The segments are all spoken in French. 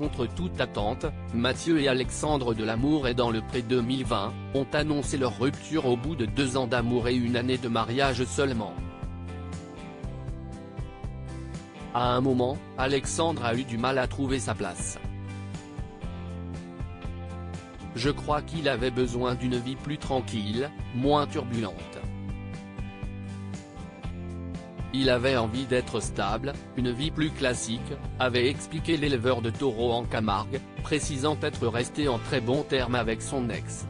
contre toute attente, Mathieu et Alexandre de l'Amour et dans le Pré 2020, ont annoncé leur rupture au bout de 2 ans d'amour et 1 année de mariage seulement. À un moment, Alexandre a eu du mal à trouver sa place. Je crois qu'il avait besoin d'une vie plus tranquille, moins turbulente. Il avait envie d'être stable, une vie plus classique, avait expliqué l'éleveur de taureaux en Camargue, précisant être resté en très bons termes avec son ex.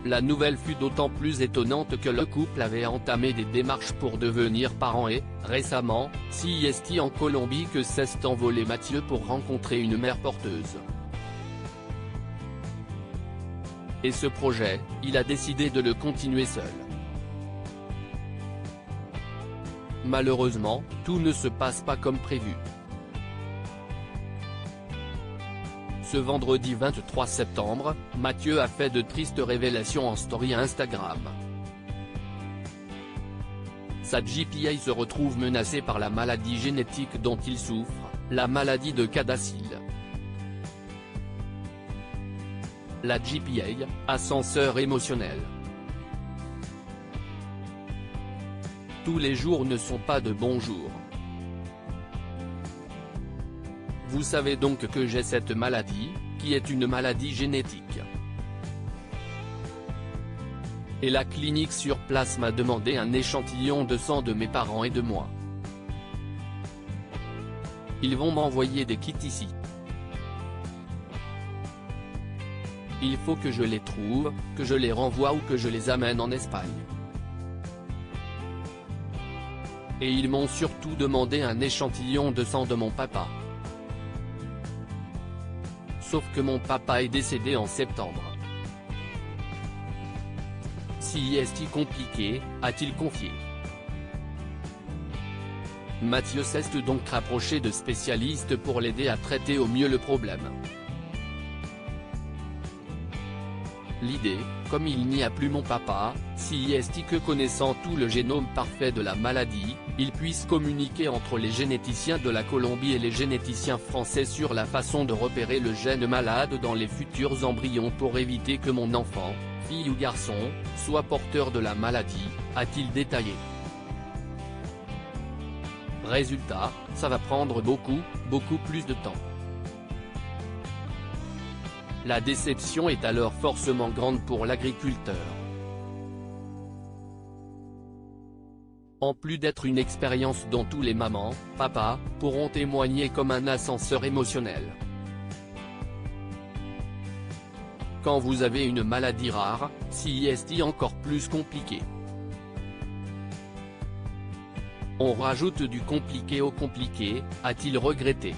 La nouvelle fut d'autant plus étonnante que le couple avait entamé des démarches pour devenir parents et, récemment, c'est en Colombie que s'est envolé Mathieu pour rencontrer une mère porteuse. Et ce projet, il a décidé de le continuer seul. Malheureusement, tout ne se passe pas comme prévu. Ce vendredi 23 septembre, Mathieu a fait de tristes révélations en story Instagram. Sa GPA se retrouve menacée par la maladie génétique dont il souffre, la maladie de CADASIL. La GPA, ascenseur émotionnel. Tous les jours ne sont pas de bons jours. Vous savez donc que j'ai cette maladie, qui est une maladie génétique. Et la clinique sur place m'a demandé un échantillon de sang de mes parents et de moi. Ils vont m'envoyer des kits ici. Il faut que je les trouve, que je les renvoie ou que je les amène en Espagne. Et ils m'ont surtout demandé un échantillon de sang de mon papa. Sauf que mon papa est décédé en septembre. Si est-il compliqué, a-t-il confié. Mathieu s'est donc rapproché de spécialistes pour l'aider à traiter au mieux le problème. L'idée, comme il n'y a plus mon papa, si est que connaissant tout le génome parfait de la maladie, il puisse communiquer entre les généticiens de la Colombie et les généticiens français sur la façon de repérer le gène malade dans les futurs embryons pour éviter que mon enfant, fille ou garçon, soit porteur de la maladie, a-t-il détaillé. Résultat, ça va prendre beaucoup plus de temps. La déception est alors forcément grande pour l'agriculteur. En plus d'être une expérience dont tous les mamans, papas, pourront témoigner comme un ascenseur émotionnel. Quand vous avez une maladie rare, c'est encore plus compliqué. On rajoute du compliqué au compliqué, a-t-il regretté.